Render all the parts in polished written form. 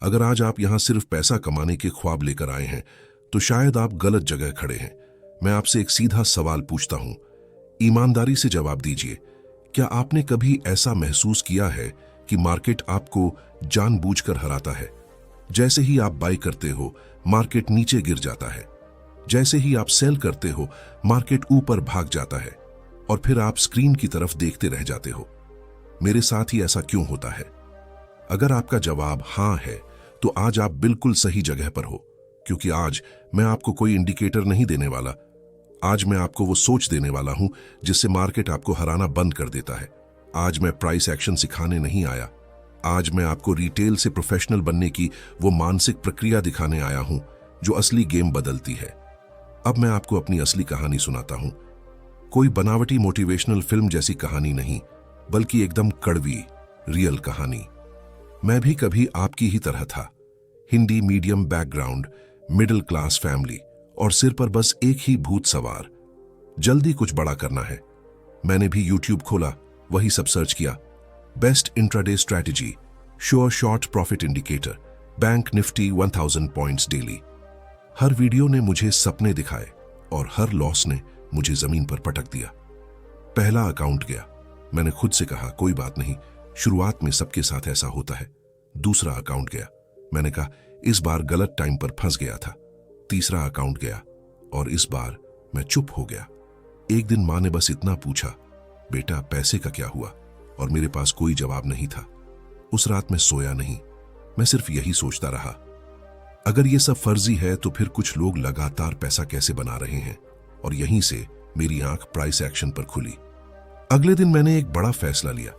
अगर आज आप यहाँ सिर्फ पैसा कमाने के ख्वाब लेकर आए हैं तो शायद आप गलत जगह खड़े हैं। मैं आपसे एक सीधा सवाल पूछता हूँ, ईमानदारी से जवाब दीजिए। क्या आपने कभी ऐसा महसूस किया है कि मार्केट आपको जानबूझकर हराता है? जैसे ही आप बाई करते हो, मार्केट नीचे गिर जाता है। जैसे ही आप सेल करते हो, मार्केट ऊपर भाग जाता है और फिर आप स्क्रीन की तरफ देखते रह जाते हो। मेरे साथ ही ऐसा क्यों होता है? अगर आपका जवाब हाँ है तो आज आप बिल्कुल सही जगह पर हो, क्योंकि आज मैं आपको कोई इंडिकेटर नहीं देने वाला। आज मैं आपको वो सोच देने वाला हूं जिससे मार्केट आपको हराना बंद कर देता है। आज मैं प्राइस एक्शन सिखाने नहीं आया। आज मैं आपको रिटेल से प्रोफेशनल बनने की वो मानसिक प्रक्रिया दिखाने आया हूं जो असली गेम बदलती है। अब मैं आपको अपनी असली कहानी सुनाता हूं। कोई बनावटी मोटिवेशनल फिल्म जैसी कहानी नहीं, बल्कि एकदम कड़वी, रियल कहानी। मैं भी कभी आपकी ही तरह था। Hindi medium background, middle class family और सिर पर बस एक ही भूत सवार, जल्दी कुछ बड़ा करना है। मैंने भी यूट्यूब खोला, वही सब सर्च किया। Best intraday strategy, sure short profit indicator, bank Nifty 1000 points daily. हर वीडियो ने मुझे सपने दिखाए और हर लॉस ने मुझे जमीन पर पटक दिया। पहला अकाउंट गया। मैंने खुद से कहा कोई बात नहीं, शुरुआत में सबके साथ ऐसा होता है। दूसरा अकाउंट गया। मैंने कहा इस बार गलत टाइम पर फंस गया था। तीसरा अकाउंट गया और इस बार मैं चुप हो गया। एक दिन माँ ने बस इतना पूछा, बेटा पैसे का क्या हुआ? और मेरे पास कोई जवाब नहीं था। उस रात मैं सोया नहीं। मैं सिर्फ यही सोचता रहा, अगर ये सब फर्जी है तो फिर कुछ लोग लगातार पैसा कैसे बना रहे हैं? और यहीं से मेरी आंख प्राइस एक्शन पर खुली। अगले दिन मैंने एक बड़ा फैसला लिया।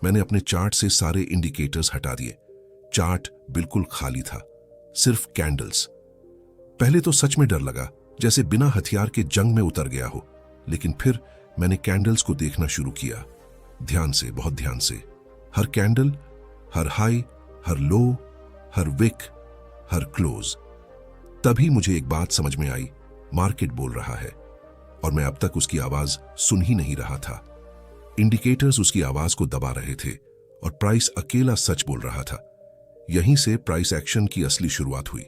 मैंने अपने चार्ट से सारे इंडिकेटर्स हटा दिए। चार्ट बिल्कुल खाली था, सिर्फ कैंडल्स। पहले तो सच में डर लगा, जैसे बिना हथियार के जंग में उतर गया हो। लेकिन फिर मैंने कैंडल्स को देखना शुरू किया, ध्यान से, बहुत ध्यान से। हर कैंडल, हर हाई, हर लो, हर विक, हर क्लोज। तभी मुझे एक बात समझ में आई, मार्केट बोल रहा है और मैं अब तक उसकी आवाज सुन ही नहीं रहा था। इंडिकेटर्स उसकी आवाज को दबा रहे थे और प्राइस अकेला सच बोल रहा था। यहीं से प्राइस एक्शन की असली शुरुआत हुई।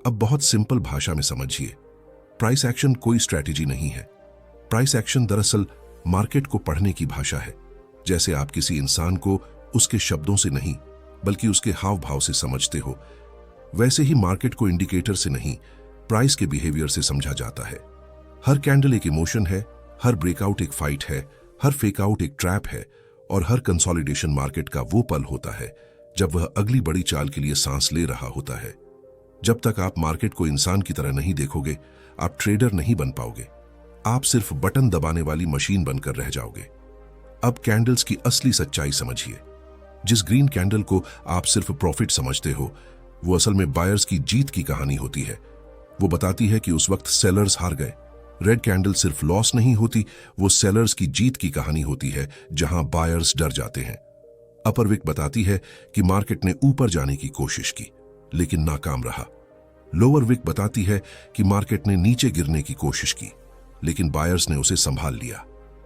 अब बहुत सिंपल भाषा में समझिए, प्राइस एक्शन कोई स्ट्रैटेजी नहीं है। प्राइस एक्शन दरअसल मार्केट को पढ़ने की भाषा है। जैसे आप किसी इंसान को उसके शब्दों से नहीं, बल्कि उसके हाव भाव से समझते हो, वैसे ही मार्केट को इंडिकेटर से नहीं, प्राइस के बिहेवियर से समझा जाता है। हर कैंडल एक इमोशन है, हर ब्रेकआउट एक फाइट है, हर फेकआउट एक ट्रैप है और हर कंसोलिडेशन मार्केट का वो पल होता है जब वह अगली बड़ी चाल के लिए सांस ले रहा होता है। जब तक आप मार्केट को इंसान की तरह नहीं देखोगे, आप ट्रेडर नहीं बन पाओगे। आप सिर्फ बटन दबाने वाली मशीन बनकर रह जाओगे। अब कैंडल्स की असली सच्चाई समझिए। जिस ग्रीन कैंडल को आप सिर्फ प्रॉफिट समझते हो, वो असल में बायर्स की जीत की कहानी होती है। वो बताती है कि उस वक्त सेलर्स हार गए। रेड कैंडल सिर्फ लॉस नहीं होती, वो सेलर्स की जीत की कहानी होती है, जहां बायर्स डर जाते हैं। अपर विक बताती है कि मार्केट ने ऊपर जाने की कोशिश की लेकिन नाकाम रहा। लोअर विक बताती है कि मार्केट ने नीचे गिरने की कोशिश की लेकिन बायर्स ने उसे संभाल लिया।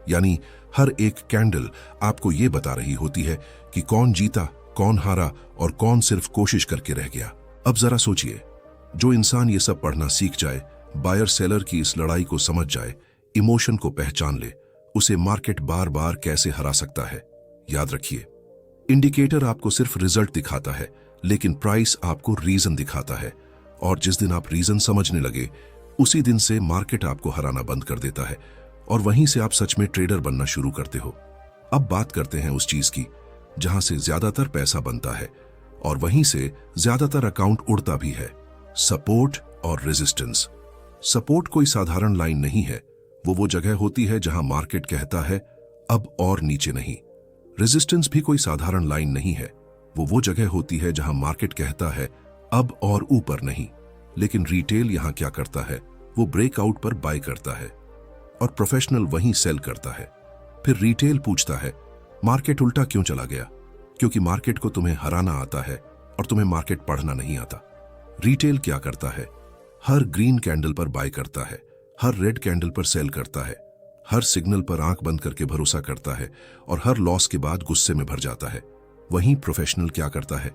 यानी हर एक कैंडल आपको यह बता रही होती है कि कौन जीता, कौन हारा और कौन सिर्फ कोशिश करके रह गया। अब जरा सोचिए, जो इंसान ये सब पढ़ना सीख जाए, बायर सेलर की इस लड़ाई को समझ जाए, इमोशन को पहचान ले, उसे मार्केट बार बार कैसे हरा सकता है। याद रखिए, इंडिकेटर आपको सिर्फ रिजल्ट दिखाता है, लेकिन प्राइस आपको रीजन दिखाता है। और जिस दिन आप रीजन समझने लगे, उसी दिन से मार्केट आपको हराना बंद कर देता है और वहीं से आप सच में ट्रेडर बनना शुरू करते हो। अब बात करते हैं उस चीज की जहां से ज्यादातर पैसा बनता है और वहीं से ज्यादातर अकाउंट उड़ता भी है, सपोर्ट और रेजिस्टेंस। सपोर्ट कोई साधारण लाइन नहीं है, वो जगह होती है जहां मार्केट कहता है अब और नीचे नहीं। रेजिस्टेंस भी कोई साधारण लाइन नहीं है, वो जगह होती है जहां मार्केट कहता है अब और ऊपर नहीं। लेकिन रिटेल यहां क्या करता है, वो ब्रेकआउट पर बाय करता है और प्रोफेशनल वहीं सेल करता है। फिर रिटेल पूछता है मार्केट उल्टा क्यों चला गया? क्योंकि मार्केट को तुम्हें हराना आता है और तुम्हें मार्केट पढ़ना नहीं आता। रिटेल क्या करता है, हर ग्रीन कैंडल पर बाय करता है, हर रेड कैंडल पर सेल करता है, हर सिग्नल पर आंख बंद करके भरोसा करता है और हर लॉस के बाद गुस्से में भर जाता है। वहीं प्रोफेशनल क्या करता है,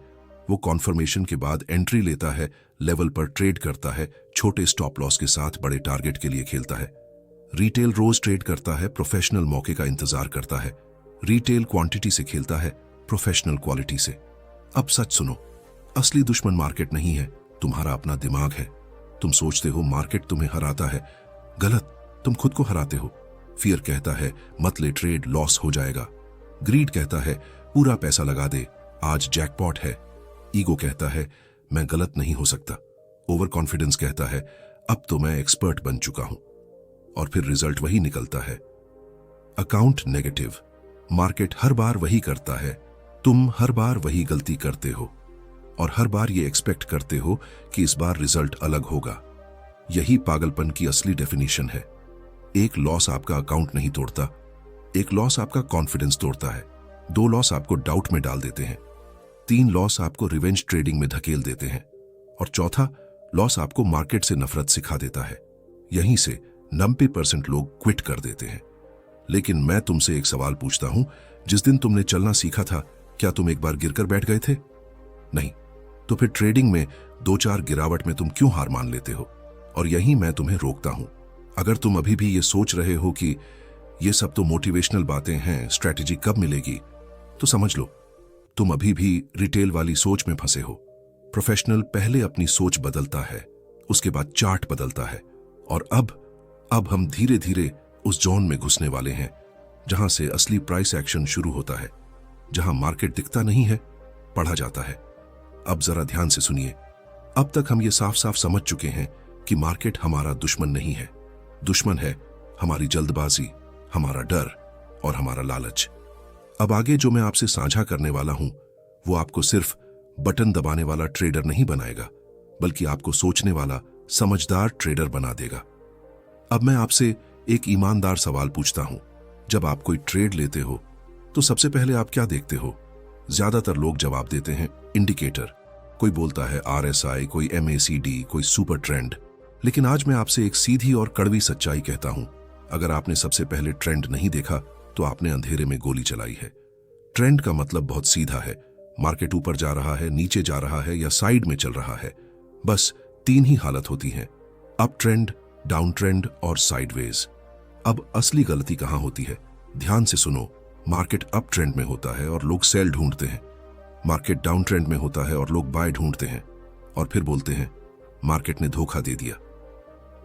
वो कॉन्फर्मेशन के बाद एंट्री लेता है, लेवल पर ट्रेड करता है, छोटे स्टॉप लॉस के साथ बड़े टारगेट के लिए खेलता है। रिटेल रोज ट्रेड करता है, प्रोफेशनल मौके का इंतजार करता है। रिटेल क्वांटिटी से खेलता है, प्रोफेशनल क्वालिटी से। अब सच सुनो, असली दुश्मन मार्केट नहीं है, तुम्हारा अपना दिमाग है। तुम सोचते हो मार्केट तुम्हें हराता है, गलत, तुम खुद को हराते हो। फियर कहता है मत ले ट्रेड, लॉस हो जाएगा। ग्रीड कहता है पूरा पैसा लगा दे, आज जैकपॉट है। ईगो कहता है मैं गलत नहीं हो सकता। ओवर कॉन्फिडेंस कहता है अब तो मैं एक्सपर्ट बन चुका हूं। और फिर रिजल्ट वही निकलता है, अकाउंट नेगेटिव। मार्केट हर बार वही करता है, तुम हर बार वही गलती करते हो और हर बार ये एक्सपेक्ट करते हो कि इस बार रिजल्ट अलग होगा। यही पागलपन की असली डेफिनेशन है। एक लॉस आपका अकाउंट नहीं तोड़ता, एक लॉस आपका कॉन्फिडेंस तोड़ता है, 2 लॉस आपको डाउट में डाल देते हैं, 3 लॉस आपको रिवेंज ट्रेडिंग में धकेल देते हैं और चौथा लॉस आपको मार्केट से नफरत सिखा देता है। यहीं से 90% लोग क्विट कर देते हैं। लेकिन मैं तुमसे एक सवाल पूछता हूं, जिस दिन तुमने चलना सीखा था, क्या तुम एक बार गिरकर बैठ गए थे? नहीं। तो फिर ट्रेडिंग में 2-4 गिरावट में तुम क्यों हार मान लेते हो? और यहीं मैं तुम्हें रोकता हूं। अगर तुम अभी भी ये सोच रहे हो कि ये सब तो मोटिवेशनल बातें हैं, स्ट्रैटेजी कब मिलेगी, तो समझ लो तुम अभी भी रिटेल वाली सोच में फंसे हो। प्रोफेशनल पहले अपनी सोच बदलता है, उसके बाद चार्ट बदलता है और अब हम धीरे धीरे उस जोन में घुसने वाले हैं जहां से असली प्राइस एक्शन शुरू होता है, जहां मार्केट दिखता नहीं है, पढ़ा जाता है। अब जरा ध्यान से सुनिए। अब तक हम ये साफ साफ समझ चुके हैं कि मार्केट हमारा दुश्मन नहीं है। दुश्मन है हमारी जल्दबाजी, हमारा डर और हमारा लालच। अब आगे जो मैं आपसे साझा करने वाला हूं, वो आपको सिर्फ बटन दबाने वाला ट्रेडर नहीं बनाएगा, बल्कि आपको सोचने वाला समझदार ट्रेडर बना देगा। अब मैं आपसे एक ईमानदार सवाल पूछता हूं, जब आप कोई ट्रेड लेते हो तो सबसे पहले आप क्या देखते हो? ज्यादातर लोग जवाब देते हैं इंडिकेटर। कोई बोलता है RSI, कोई MACD, कोई सुपर ट्रेंड। लेकिन आज मैं आपसे एक सीधी और कड़वी सच्चाई कहता हूं, अगर आपने सबसे पहले ट्रेंड नहीं देखा तो आपने अंधेरे में गोली चलाई है। ट्रेंड का मतलब बहुत सीधा है, मार्केट ऊपर जा रहा है, नीचे जा रहा है या साइड में चल रहा है। बस 3 ही हालत होती हैं, अप ट्रेंड, डाउन ट्रेंड और साइडवेज। अब असली गलती कहां होती है? ध्यान से सुनो। मार्केट अप ट्रेंड में होता है और लोग सेल ढूंढते हैं, मार्केट डाउन ट्रेंड में होता है और लोग बाय ढूंढते हैं और फिर बोलते हैं मार्केट ने धोखा दे दिया।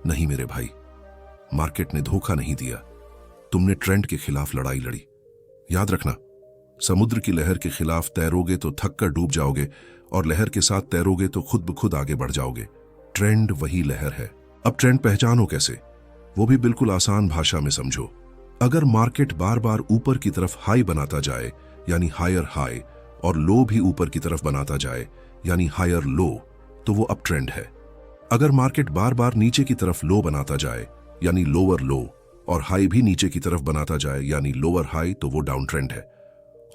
नहीं मेरे भाई, मार्केट ने धोखा नहीं दिया, तुमने ट्रेंड के खिलाफ लड़ाई लड़ी। याद रखना, समुद्र की लहर के खिलाफ तैरोगे तो थक कर डूब जाओगे और लहर के साथ तैरोगे तो खुद ब खुद आगे बढ़ जाओगे। ट्रेंड वही लहर है। अब ट्रेंड पहचानो कैसे? वो भी बिल्कुल आसान भाषा में समझो। अगर मार्केट बार बार ऊपर की तरफ हाई बनाता जाए यानी हायर हाई, और लो भी ऊपर की तरफ बनाता जाए यानी हायर लो, तो वो अप ट्रेंड है। अगर मार्केट बार बार नीचे की तरफ लो बनाता जाए यानी लोअर लो, और हाई भी नीचे की तरफ बनाता जाए यानी लोअर हाई, तो वो डाउन ट्रेंड है।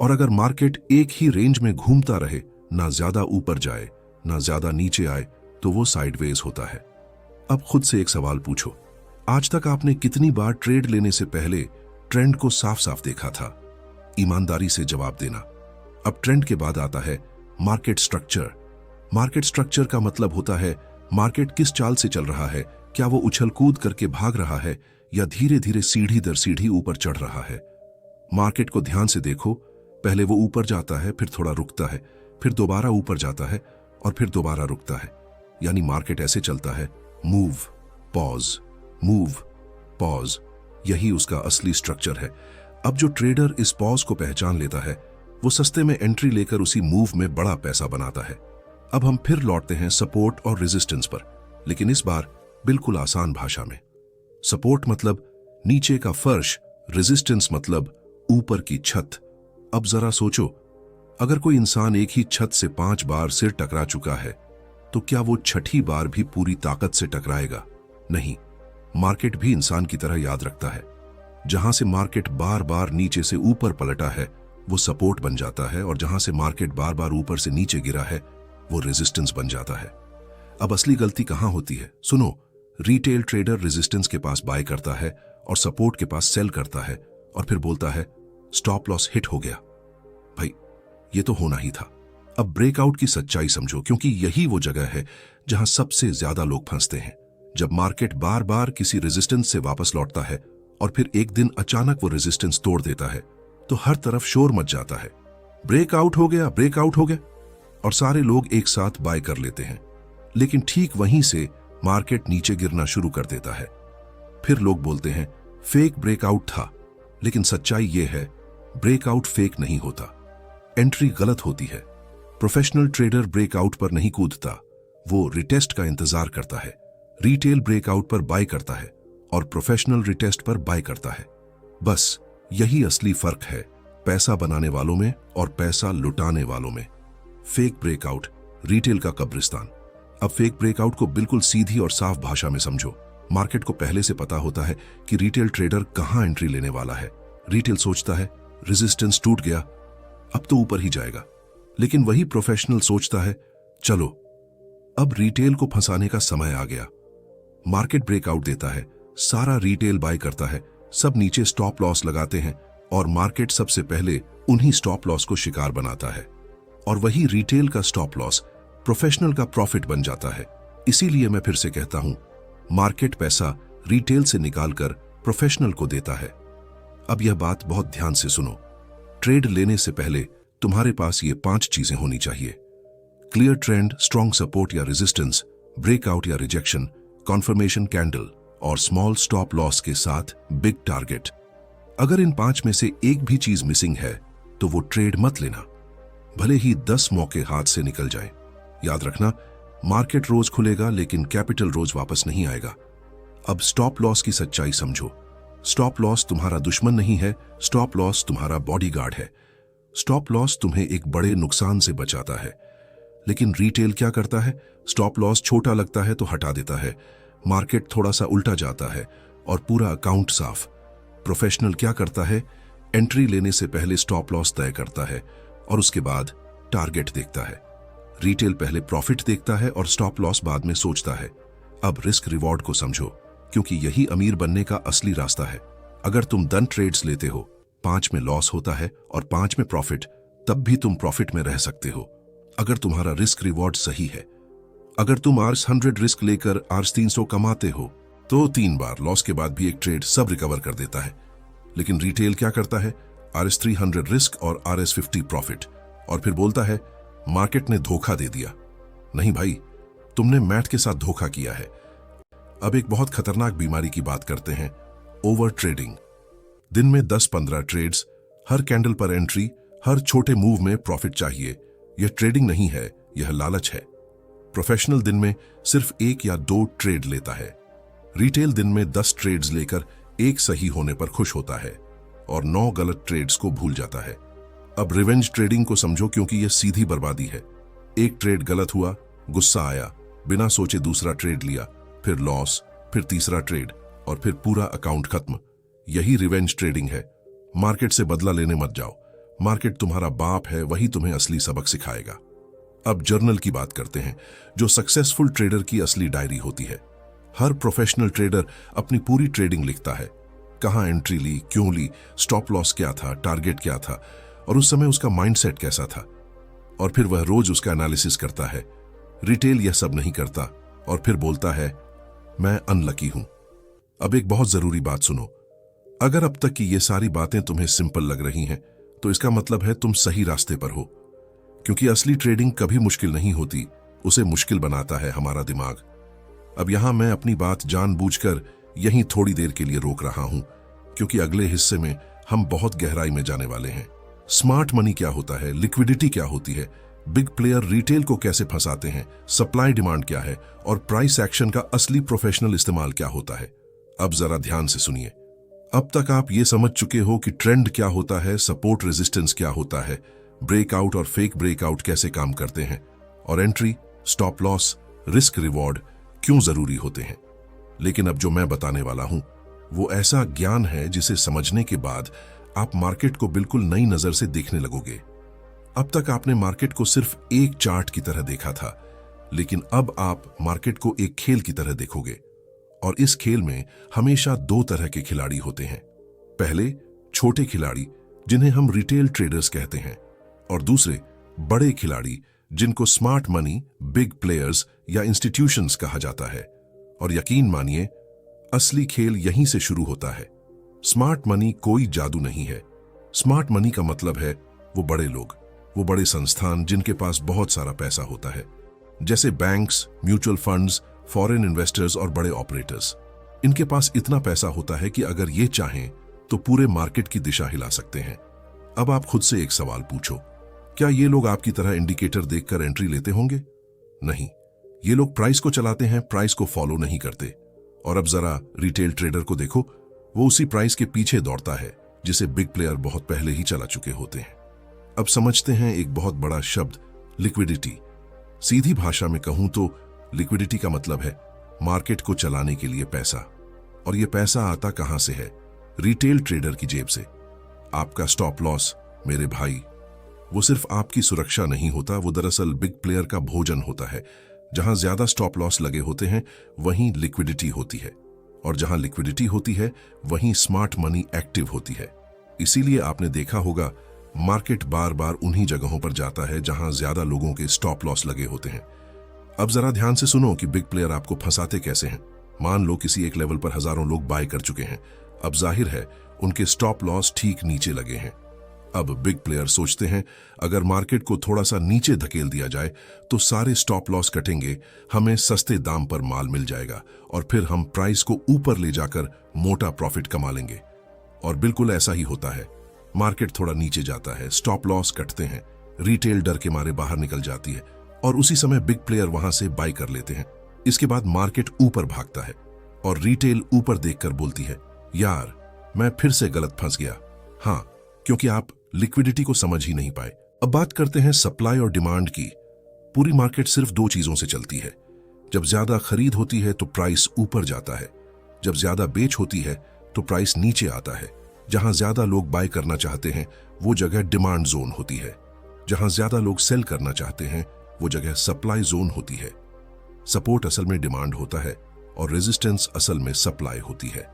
और अगर मार्केट एक ही रेंज में घूमता रहे, ना ज्यादा ऊपर जाए ना ज्यादा नीचे आए, तो वो साइडवेज होता है। अब खुद से एक सवाल पूछो, आज तक आपने कितनी बार ट्रेड लेने से पहले ट्रेंड को साफ साफ देखा था? ईमानदारी से जवाब देना। अब ट्रेंड के बाद आता है मार्केट स्ट्रक्चर। मार्केट स्ट्रक्चर का मतलब होता है मार्केट किस चाल से चल रहा है, क्या वो उछल कूद करके भाग रहा है या धीरे धीरे सीढ़ी दर सीढ़ी ऊपर चढ़ रहा है। मार्केट को ध्यान से देखो, पहले वो ऊपर जाता है, फिर थोड़ा रुकता है, फिर दोबारा ऊपर जाता है और फिर दोबारा रुकता है। यानी मार्केट ऐसे चलता है, मूव पॉज, मूव पॉज। यही उसका असली स्ट्रक्चर है। अब जो ट्रेडर इस पॉज को पहचान लेता है, वो सस्ते में एंट्री लेकर उसी मूव में बड़ा पैसा बनाता है। अब हम फिर लौटते हैं सपोर्ट और रेजिस्टेंस पर, लेकिन इस बार बिल्कुल आसान भाषा में। सपोर्ट मतलब नीचे का फर्श, रेजिस्टेंस मतलब ऊपर की छत। अब जरा सोचो, अगर कोई इंसान एक ही छत से 5 बार सिर टकरा चुका है, तो क्या वो छठी बार भी पूरी ताकत से टकराएगा? नहीं। मार्केट भी इंसान की तरह याद रखता है। जहां से मार्केट बार बार नीचे से ऊपर पलटा है, वो सपोर्ट बन जाता है, और जहां से मार्केट बार बार ऊपर से नीचे गिरा है, वो रेजिस्टेंस बन जाता है। अब असली गलती कहां होती है? सुनो, रिटेल ट्रेडर रेजिस्टेंस के पास बाय करता है और सपोर्ट के पास सेल करता है और फिर बोलता है स्टॉप लॉस हिट हो गया। भाई, ये तो होना ही था। अब ब्रेकआउट की सच्चाई समझो, क्योंकि यही वो जगह है जहां सबसे ज्यादा लोग फंसते हैं। जब मार्केट बार बार किसी रेजिस्टेंस से वापस लौटता है और फिर एक दिन अचानक वो रेजिस्टेंस तोड़ देता है, तो हर तरफ शोर मच जाता है, ब्रेकआउट हो गया, ब्रेकआउट हो गया, और सारे लोग एक साथ बाय कर लेते हैं। लेकिन ठीक वहीं से मार्केट नीचे गिरना शुरू कर देता है। फिर लोग बोलते हैं फेक ब्रेकआउट था, लेकिन सच्चाई यह है ब्रेकआउट फेक नहीं होता, एंट्री गलत होती है। प्रोफेशनल ट्रेडर ब्रेकआउट पर नहीं कूदता, वो रिटेस्ट का इंतजार करता है। रिटेल ब्रेकआउट पर बाय करता है और प्रोफेशनल रिटेस्ट पर बाय करता है। बस यही असली फर्क है पैसा बनाने वालों में और पैसा लुटाने वालों में। फेक ब्रेकआउट, रिटेल का कब्रिस्तान। अब फेक ब्रेकआउट को बिल्कुल सीधी और साफ भाषा में समझो। मार्केट को पहले से पता होता है कि रिटेल ट्रेडर कहां एंट्री लेने वाला है। रिटेल सोचता है रेजिस्टेंस टूट गया, अब तो ऊपर ही जाएगा। लेकिन वही प्रोफेशनल सोचता है चलो अब रिटेल को फंसाने का समय आ गया। मार्केट ब्रेकआउट देता है, सारा रिटेल बाय करता है, सब नीचे स्टॉप लॉस लगाते हैं और मार्केट सबसे पहले उन्हीं स्टॉप लॉस को शिकार बनाता है। और वही रिटेल का स्टॉप लॉस प्रोफेशनल का प्रॉफिट बन जाता है। इसीलिए मैं फिर से कहता हूं, मार्केट पैसा रिटेल से निकालकर प्रोफेशनल को देता है। अब यह बात बहुत ध्यान से सुनो। ट्रेड लेने से पहले तुम्हारे पास ये 5 चीजें होनी चाहिए: क्लियर ट्रेंड, स्ट्रॉन्ग सपोर्ट या रेजिस्टेंस, ब्रेकआउट या रिजेक्शन, कॉन्फर्मेशन कैंडल और स्मॉल स्टॉप लॉस के साथ बिग टारगेट। अगर इन 5 में से एक भी चीज मिसिंग है तो वो ट्रेड मत लेना, भले ही 10 मौके हाथ से निकल जाएं। याद रखना, मार्केट रोज खुलेगा लेकिन कैपिटल रोज वापस नहीं आएगा। अब स्टॉप लॉस की सच्चाई समझो। स्टॉप लॉस तुम्हारा दुश्मन नहीं है, स्टॉप लॉस तुम्हारा बॉडीगार्ड है। स्टॉप लॉस तुम्हें एक बड़े नुकसान से बचाता है। लेकिन रिटेल क्या करता है? स्टॉप लॉस छोटा लगता है तो हटा देता है, मार्केट थोड़ा सा उल्टा जाता है और पूरा अकाउंट साफ। प्रोफेशनल क्या करता है? एंट्री लेने से पहले स्टॉप लॉस तय करता है और उसके बाद टारगेट देखता है। रिटेल पहले प्रॉफिट देखता है और स्टॉप लॉस बाद में सोचता है। अब रिस्क रिवॉर्ड को समझो, क्योंकि यही अमीर बनने का असली रास्ता है। अगर तुम 10 ट्रेड्स लेते हो, 5 में लॉस होता है और 5 में प्रॉफिट, तब भी तुम प्रॉफिट में रह सकते हो अगर तुम्हारा रिस्क रिवॉर्ड सही है। अगर तुम आर्स 100 रिस्क लेकर आर्स 300 कमाते हो तो 3 बार लॉस के बाद भी एक ट्रेड सब रिकवर कर देता है। लेकिन रिटेल क्या करता है? आरएस 300 रिस्क और आरएस 50 प्रॉफिट, और फिर बोलता है मार्केट ने धोखा दे दिया। नहीं भाई, तुमने मैथ के साथ धोखा किया है। अब एक बहुत खतरनाक बीमारी की बात करते हैं, ओवर ट्रेडिंग। दिन में 10-15 ट्रेड्स, हर कैंडल पर एंट्री, हर छोटे मूव में प्रॉफिट चाहिए। यह ट्रेडिंग नहीं है, यह लालच है। प्रोफेशनल दिन में सिर्फ 1 या 2 ट्रेड लेता है। रिटेल दिन में 10 ट्रेड्स लेकर एक सही होने पर खुश होता है और 9 गलत ट्रेड्स को भूल जाता है। अब रिवेंज ट्रेडिंग को समझो, क्योंकि यह सीधी बर्बादी है। एक ट्रेड गलत हुआ, गुस्सा आया, बिना सोचे दूसरा ट्रेड लिया, फिर लॉस, फिर तीसरा ट्रेड और फिर पूरा अकाउंट खत्म। यही रिवेंज ट्रेडिंग है। मार्केट से बदला लेने मत जाओ, मार्केट तुम्हारा बाप है, वही तुम्हें असली सबक सिखाएगा। अब जर्नल की बात करते हैं, जो सक्सेसफुल ट्रेडर की असली डायरी होती है। हर प्रोफेशनल ट्रेडर अपनी पूरी ट्रेडिंग लिखता है, कहां एंट्री ली, क्यों ली, स्टॉप लॉस क्या था, टारगेट क्या था और उस समय उसका माइंडसेट कैसा था, और फिर वह रोज उसका एनालिसिस करता है। रिटेल यह सब नहीं करता और फिर बोलता है मैं अनलकी हूं। अब एक बहुत जरूरी बात सुनो, अगर अब तक की ये सारी बातें तुम्हें सिंपल लग रही हैं तो इसका मतलब है तुम सही रास्ते पर हो, क्योंकि असली ट्रेडिंग कभी मुश्किल नहीं होती, उसे मुश्किल बनाता है हमारा दिमाग। अब यहां मैं अपनी बात जानबूझकर यहीं थोड़ी देर के लिए रोक रहा हूं, क्योंकि अगले हिस्से में हम बहुत गहराई में जाने वाले हैं। स्मार्ट मनी क्या होता है, लिक्विडिटी क्या होती है, बिग प्लेयर रिटेल को कैसे फंसाते हैं, सप्लाई डिमांड क्या है और प्राइस एक्शन का असली प्रोफेशनल इस्तेमाल क्या होता है। अब जरा ध्यान से सुनिए। अब तक आप ये समझ चुके हो कि ट्रेंड क्या होता है, सपोर्ट रेजिस्टेंस क्या होता है, ब्रेकआउट और फेक ब्रेकआउट कैसे काम करते हैं, और entry, stop loss, risk reward क्यों जरूरी होते हैं। लेकिन अब जो मैं बताने वाला हूं वो ऐसा ज्ञान है जिसे समझने के बाद आप मार्केट को बिल्कुल नई नजर से देखने लगोगे। अब तक आपने मार्केट को सिर्फ एक चार्ट की तरह देखा था, लेकिन अब आप मार्केट को एक खेल की तरह देखोगे। और इस खेल में हमेशा 2 तरह के खिलाड़ी होते हैं। पहले छोटे खिलाड़ी, जिन्हें हम रिटेल ट्रेडर्स कहते हैं, और दूसरे बड़े खिलाड़ी, जिनको स्मार्ट मनी, बिग प्लेयर्स या इंस्टीट्यूशंस कहा जाता है। और यकीन मानिए, असली खेल यहीं से शुरू होता है। स्मार्ट मनी कोई जादू नहीं है। स्मार्ट मनी का मतलब है वो बड़े लोग, वो बड़े संस्थान जिनके पास बहुत सारा पैसा होता है, जैसे banks, mutual funds, foreign investors और बड़े ऑपरेटर्स। इनके पास इतना पैसा होता है कि अगर ये चाहें तो पूरे मार्केट की दिशा हिला सकते हैं। अब आप खुद से एक सवाल पूछो, क्या ये लोग आपकी तरह इंडिकेटर देखकर एंट्री लेते होंगे? नहीं, ये लोग प्राइस को चलाते हैं, प्राइस को फॉलो नहीं करते। और अब जरा रिटेल ट्रेडर को देखो, वो उसी प्राइस के पीछे दौड़ता है जिसे बिग प्लेयर बहुत पहले ही चला चुके होते हैं। अब समझते हैं एक बहुत बड़ा शब्द, लिक्विडिटी। सीधी भाषा में कहूं तो लिक्विडिटी का मतलब है मार्केट को चलाने के लिए पैसा। और यह पैसा आता कहां से है? रिटेल ट्रेडर की जेब से। आपका स्टॉप लॉस, मेरे भाई, वो सिर्फ आपकी सुरक्षा नहीं होता, वो दरअसल बिग प्लेयर का भोजन होता है। जहां ज्यादा स्टॉप लॉस लगे होते हैं वहीं लिक्विडिटी होती है, और जहां लिक्विडिटी होती है वहीं स्मार्ट मनी एक्टिव होती है। इसीलिए आपने देखा होगा मार्केट बार बार उन्हीं जगहों पर जाता है जहां ज्यादा लोगों के स्टॉप लॉस लगे होते हैं। अब जरा ध्यान से सुनो कि बिग प्लेयर आपको फंसाते कैसे हैं। मान लो किसी एक लेवल पर हजारों लोग बाय कर चुके हैं। अब जाहिर है उनके स्टॉप लॉस ठीक नीचे लगे हैं। अब बिग प्लेयर सोचते हैं अगर मार्केट को थोड़ा सा नीचे धकेल दिया जाए तो सारे स्टॉप लॉस कटेंगे, हमें सस्ते दाम पर माल मिल जाएगा और फिर हम प्राइस को ऊपर ले जाकर मोटा प्रॉफिट कमा लेंगे। और बिल्कुल ऐसा ही होता है। मार्केट थोड़ा नीचे जाता है, स्टॉप लॉस कटते हैं, रिटेल डर के मारे बाहर निकल जाती है और उसी समय बिग प्लेयर वहां से बाय कर लेते हैं। इसके बाद मार्केट ऊपर भागता है और रिटेल ऊपर देखकर बोलती है, यार मैं फिर से गलत फंस गया। हाँ, क्योंकि आप लिक्विडिटी को समझ ही नहीं पाए। अब बात करते हैं सप्लाई और डिमांड की। पूरी मार्केट सिर्फ दो चीजों से चलती है। जब ज्यादा खरीद होती है तो प्राइस ऊपर जाता है, जब ज्यादा बेच होती है तो प्राइस नीचे आता है। जहां ज्यादा लोग बाय करना चाहते हैं वो जगह डिमांड जोन होती है, जहां ज्यादा लोग सेल करना चाहते हैं वो जगह सप्लाई जोन होती है। सपोर्ट असल में डिमांड होता है और रेजिस्टेंस असल में सप्लाई होती है।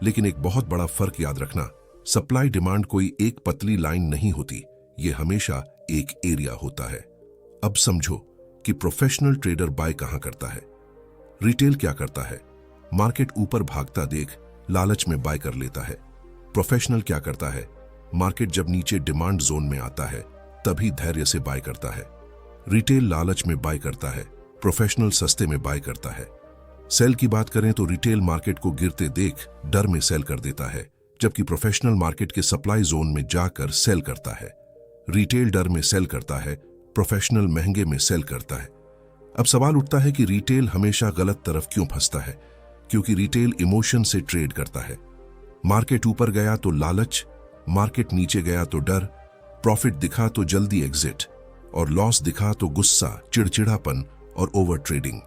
लेकिन एक बहुत बड़ा फर्क याद रखना, सप्लाई डिमांड कोई एक पतली लाइन नहीं होती, ये हमेशा एक एरिया होता है। अब समझो कि प्रोफेशनल ट्रेडर बाय कहां करता है। रिटेल क्या करता है? मार्केट ऊपर भागता देख लालच में बाय कर लेता है। प्रोफेशनल क्या करता है? मार्केट जब नीचे डिमांड जोन में आता है तभी धैर्य से बाय करता है। रिटेल लालच में बाय करता है, प्रोफेशनल सस्ते में बाय करता है। सेल की बात करें तो रिटेल मार्केट को गिरते देख डर में सेल कर देता है, जबकि प्रोफेशनल मार्केट के सप्लाई जोन में जाकर सेल करता है। रिटेल डर में सेल करता है, प्रोफेशनल महंगे में सेल करता है। अब सवाल उठता है कि रिटेल हमेशा गलत तरफ क्यों फंसता है? क्योंकि रिटेल इमोशन से ट्रेड करता है। मार्केट ऊपर गया तो लालच, मार्केट नीचे गया तो डर, प्रॉफिट दिखा तो जल्दी एग्जिट और लॉस दिखा तो गुस्सा, चिड़चिड़ापन और ओवर ट्रेडिंग।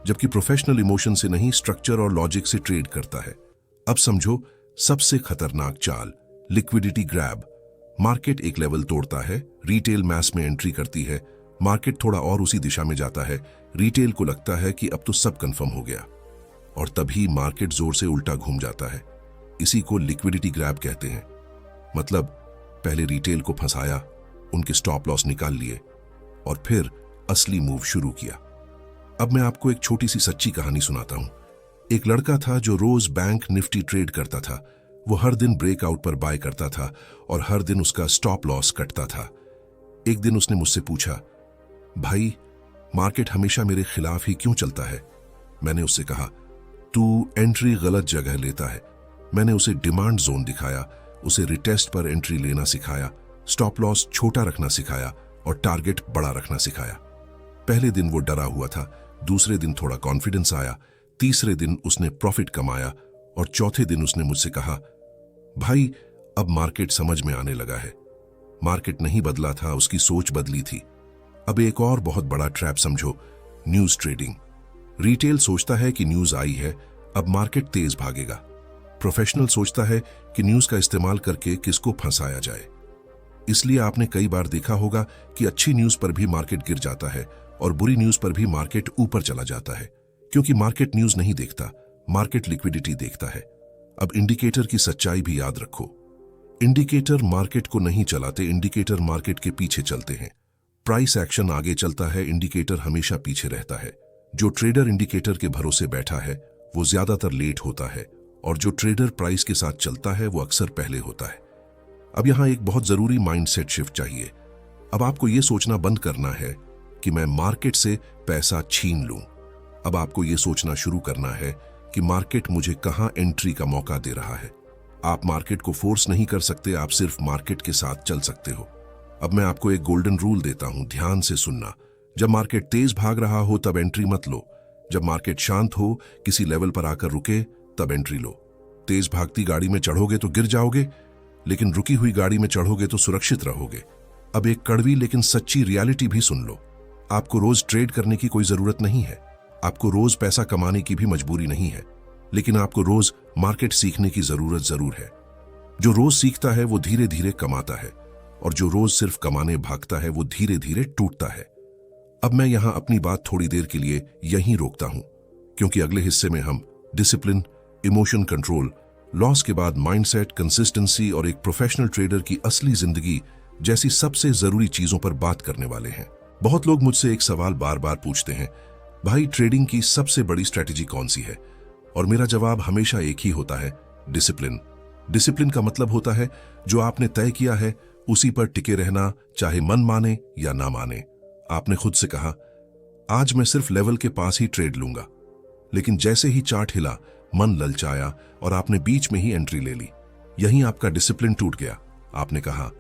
जबकि प्रोफेशनल इमोशन से नहीं, स्ट्रक्चर और लॉजिक से ट्रेड करता है। अब समझो सबसे खतरनाक चाल, लिक्विडिटी ग्रैब। मार्केट एक लेवल तोड़ता है, रिटेल मैस में एंट्री करती है, मार्केट थोड़ा और उसी दिशा में जाता है, रिटेल को लगता है कि अब तो सब कंफर्म हो गया और तभी मार्केट जोर से उल्टा घूम जाता है। इसी को लिक्विडिटी ग्रैब कहते हैं। मतलब पहले रिटेल को फंसाया, उनके स्टॉप लॉस निकाल लिए और फिर असली मूव शुरू किया। अब मैं आपको एक छोटी सी सच्ची कहानी सुनाता हूं। एक लड़का था जो रोज बैंक निफ्टी ट्रेड करता था। वो हर दिन ब्रेकआउट पर बाय करता था और हर दिन उसका स्टॉप लॉस कटता था। एक दिन उसने मुझसे पूछा, भाई मार्केट हमेशा मेरे खिलाफ ही क्यों चलता है? मैंने उससे कहा, तू एंट्री गलत जगह लेता है। मैंने उसे डिमांड जोन दिखाया, उसे रिटेस्ट पर एंट्री लेना सिखाया, स्टॉप लॉस छोटा रखना सिखाया और टारगेट बड़ा रखना सिखाया। पहले दिन वो डरा हुआ था, दूसरे दिन थोड़ा कॉन्फिडेंस आया, तीसरे दिन उसने प्रॉफिट कमाया और चौथे दिन उसने मुझसे कहा, भाई अब मार्केट समझ में आने लगा है। मार्केट नहीं बदला था, उसकी सोच बदली थी। अब एक और बहुत बड़ा ट्रैप समझो, न्यूज ट्रेडिंग। रिटेल सोचता है कि न्यूज आई है, अब मार्केट तेज भागेगा। प्रोफेशनल सोचता है कि न्यूज का इस्तेमाल करके किसको फंसाया जाए। इसलिए आपने कई बार देखा होगा कि अच्छी न्यूज पर भी मार्केट गिर जाता है और बुरी न्यूज पर भी मार्केट ऊपर चला जाता है, क्योंकि मार्केट न्यूज नहीं देखता, मार्केट लिक्विडिटी देखता है। अब इंडिकेटर की सच्चाई भी याद रखो। इंडिकेटर मार्केट को नहीं चलाते, इंडिकेटर मार्केट के पीछे चलते हैं। प्राइस एक्शन आगे चलता है, इंडिकेटर हमेशा पीछे रहता है। जो ट्रेडर इंडिकेटर के भरोसे बैठा है वो ज्यादातर लेट होता है, और जो ट्रेडर प्राइस के साथ चलता है वो अक्सर पहले होता है। अब यहां एक बहुत जरूरी माइंडसेट शिफ्ट चाहिए। अब आपको यह सोचना बंद करना है कि मैं मार्केट से पैसा छीन लूं। अब आपको यह सोचना शुरू करना है कि मार्केट मुझे कहां एंट्री का मौका दे रहा है। आप मार्केट को फोर्स नहीं कर सकते, आप सिर्फ मार्केट के साथ चल सकते हो। अब मैं आपको एक गोल्डन रूल देता हूं, ध्यान से सुनना। जब मार्केट तेज भाग रहा हो तब एंट्री मत लो। जब मार्केट शांत हो, किसी लेवल पर आकर रुके, तब एंट्री लो। तेज भागती गाड़ी में चढ़ोगे तो गिर जाओगे, लेकिन रुकी हुई गाड़ी में चढ़ोगे तो सुरक्षित रहोगे। अब एक कड़वी लेकिन सच्ची रियलिटी भी सुन लो। आपको रोज ट्रेड करने की कोई जरूरत नहीं है, आपको रोज पैसा कमाने की भी मजबूरी नहीं है, लेकिन आपको रोज मार्केट सीखने की जरूरत जरूर है। जो रोज सीखता है वो धीरे धीरे कमाता है, और जो रोज सिर्फ कमाने भागता है वो धीरे धीरे टूटता है। अब मैं यहां अपनी बात थोड़ी देर के लिए यहीं रोकता हूं, क्योंकि अगले हिस्से में हम डिसिप्लिन, इमोशन कंट्रोल, लॉस के बाद माइंडसेट, कंसिस्टेंसी और एक प्रोफेशनल ट्रेडर की असली जिंदगी जैसी सबसे जरूरी चीजों पर बात करने वाले हैं। बहुत लोग मुझसे एक सवाल बार बार पूछते हैं, भाई ट्रेडिंग की सबसे बड़ी स्ट्रेटेजी कौन सी है? और मेरा जवाब हमेशा एक ही होता है, डिसिप्लिन। डिसिप्लिन का मतलब होता है जो आपने तय किया है उसी पर टिके रहना, चाहे मन माने या ना माने। आपने खुद से कहा, आज मैं सिर्फ लेवल के पास ही ट्रेड लूंगा, लेकिन जैसे ही चार्ट हिला, मन ललचाया और आपने बीच में ही एंट्री ले ली। यहीं आपका डिसिप्लिन टूट गया। आपने कहा,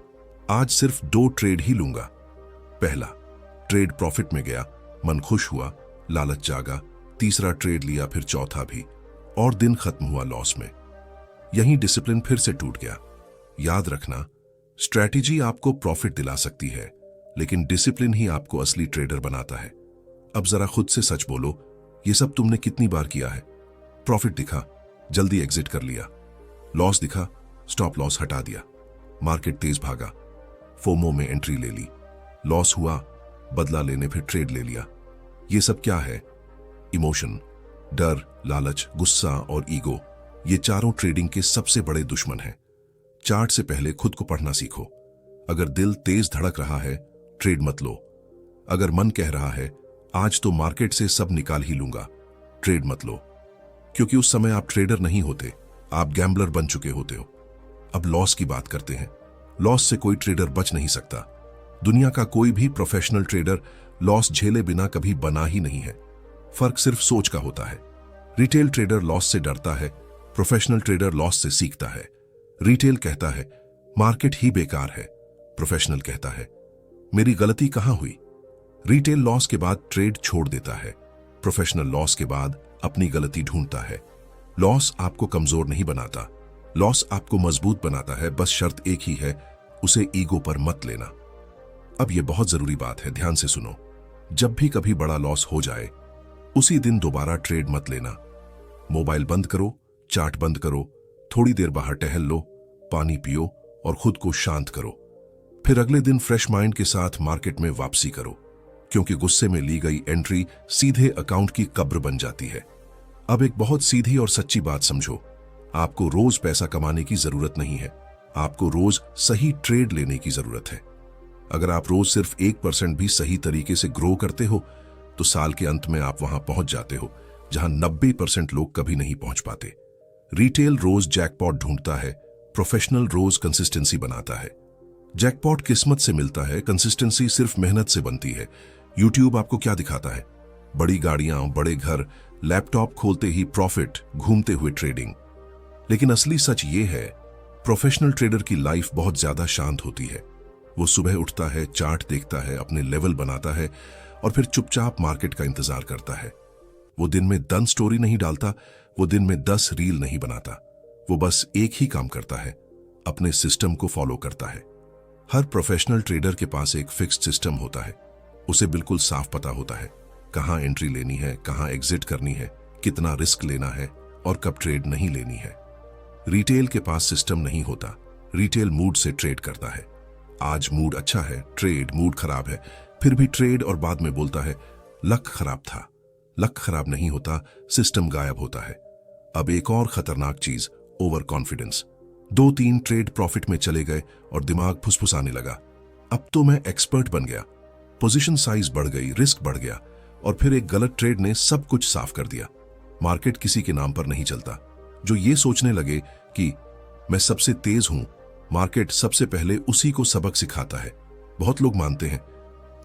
आज सिर्फ 2 ट्रेड ही लूंगा। पहला ट्रेड प्रॉफिट में गया, मन खुश हुआ, लालच जागा, तीसरा ट्रेड लिया, फिर चौथा भी, और दिन खत्म हुआ लॉस में। यहीं डिसिप्लिन फिर से टूट गया। याद रखना, स्ट्रैटेजी आपको प्रॉफिट दिला सकती है, लेकिन डिसिप्लिन ही आपको असली ट्रेडर बनाता है। अब जरा खुद से सच बोलो, ये सब तुमने कितनी बार किया है? प्रॉफिट दिखा, जल्दी एग्जिट कर लिया। लॉस दिखा, स्टॉप लॉस हटा दिया। मार्केट तेज भागा, फोमो में एंट्री ले ली। लॉस हुआ, बदला लेने फिर ट्रेड ले लिया। ये सब क्या है? इमोशन, डर, लालच, गुस्सा और ईगो। ये चारों ट्रेडिंग के सबसे बड़े दुश्मन हैं। चार्ट से पहले खुद को पढ़ना सीखो। अगर दिल तेज धड़क रहा है, ट्रेड मत लो। अगर मन कह रहा है, आज तो मार्केट से सब निकाल ही लूंगा, ट्रेड मत लो, क्योंकि उस समय आप ट्रेडर नहीं होते, आप गैम्बलर बन चुके होते हो। अब लॉस की बात करते हैं। लॉस से कोई ट्रेडर बच नहीं सकता। दुनिया का कोई भी प्रोफेशनल ट्रेडर लॉस झेले बिना कभी बना ही नहीं है। फर्क सिर्फ सोच का होता है। रिटेल ट्रेडर लॉस से डरता है, प्रोफेशनल ट्रेडर लॉस से सीखता है। रिटेल कहता है मार्केट ही बेकार है, प्रोफेशनल कहता है मेरी गलती कहां हुई। रिटेल लॉस के बाद ट्रेड छोड़ देता है, प्रोफेशनल लॉस के बाद अपनी गलती ढूंढता है। लॉस आपको कमजोर नहीं बनाता, लॉस आपको मजबूत बनाता है। बस शर्त एक ही है, उसे ईगो पर मत लेना। अब यह बहुत जरूरी बात है, ध्यान से सुनो। जब भी कभी बड़ा लॉस हो जाए, उसी दिन दोबारा ट्रेड मत लेना। मोबाइल बंद करो, चार्ट बंद करो, थोड़ी देर बाहर टहल लो, पानी पियो और खुद को शांत करो। फिर अगले दिन फ्रेश माइंड के साथ मार्केट में वापसी करो, क्योंकि गुस्से में ली गई एंट्री सीधे अकाउंट की कब्र बन जाती है। अब एक बहुत सीधी और सच्ची बात समझो, आपको रोज पैसा कमाने की जरूरत नहीं है, आपको रोज सही ट्रेड लेने की जरूरत है। अगर आप रोज सिर्फ 1% भी सही तरीके से ग्रो करते हो, तो साल के अंत में आप वहां पहुंच जाते हो जहां 90% लोग कभी नहीं पहुंच पाते। रिटेल रोज जैकपॉट ढूंढता है, प्रोफेशनल रोज कंसिस्टेंसी बनाता है। जैकपॉट किस्मत से मिलता है, कंसिस्टेंसी सिर्फ मेहनत से बनती है। यूट्यूब आपको क्या दिखाता है? बड़ी गाड़ियां, बड़े घर, लैपटॉप खोलते ही प्रॉफिट, घूमते हुए ट्रेडिंग। लेकिन असली सच ये है, प्रोफेशनल ट्रेडर की लाइफ बहुत ज्यादा शांत होती है। वो सुबह उठता है, चार्ट देखता है, अपने लेवल बनाता है और फिर चुपचाप मार्केट का इंतजार करता है। वो दिन में 10 स्टोरी नहीं डालता, वो दिन में 10 रील नहीं बनाता। वो बस एक ही काम करता है, अपने सिस्टम को फॉलो करता है। हर प्रोफेशनल ट्रेडर के पास एक फिक्स्ड सिस्टम होता है। उसे बिल्कुल साफ पता होता है कहां एंट्री लेनी है, कहां एग्जिट करनी है, कितना रिस्क लेना है और कब ट्रेड नहीं लेनी है। रिटेल के पास सिस्टम नहीं होता, रिटेल मूड से ट्रेड करता है। आज मूड अच्छा है, ट्रेड, मूड खराब है, फिर भी ट्रेड, और बाद में बोलता है लक खराब था। लक खराब नहीं होता, सिस्टम गायब होता है। अब एक और खतरनाक चीज, ओवर कॉन्फिडेंस। 2-3 ट्रेड प्रॉफिट में चले गए और दिमाग फुसफुसाने लगा, अब तो मैं एक्सपर्ट बन गया, पोजीशन साइज बढ़ गई, रिस्क बढ़ गया और फिर एक गलत ट्रेड ने सब कुछ साफ कर दिया। मार्केट किसी के नाम पर नहीं चलता। जो ये सोचने लगे कि मैं सबसे तेज हूं, मार्केट सबसे पहले उसी को सबक सिखाता है। बहुत लोग मानते हैं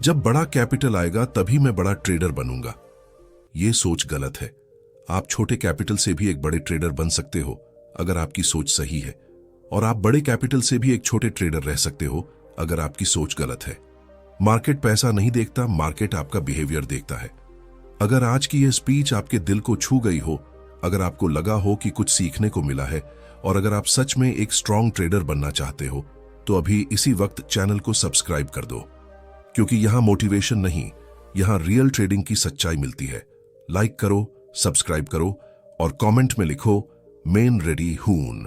जब बड़ा कैपिटल आएगा तभी मैं बड़ा ट्रेडर बनूंगा। ये सोच गलत है। आप छोटे कैपिटल से भी एक बड़े ट्रेडर बन सकते हो अगर आपकी सोच सही है, और आप बड़े कैपिटल से भी एक छोटे ट्रेडर रह सकते हो अगर आपकी सोच गलत है। मार्केट पैसा नहीं देखता, मार्केट आपका बिहेवियर देखता है। अगर आज की यह स्पीच आपके दिल को छू गई हो, अगर आपको लगा हो कि कुछ सीखने को मिला है, और अगर आप सच में एक स्ट्रांग ट्रेडर बनना चाहते हो, तो अभी इसी वक्त चैनल को सब्सक्राइब कर दो, क्योंकि यहां मोटिवेशन नहीं, यहां रियल ट्रेडिंग की सच्चाई मिलती है। लाइक करो, सब्सक्राइब करो और कमेंट में लिखो, मेन रेडी हून।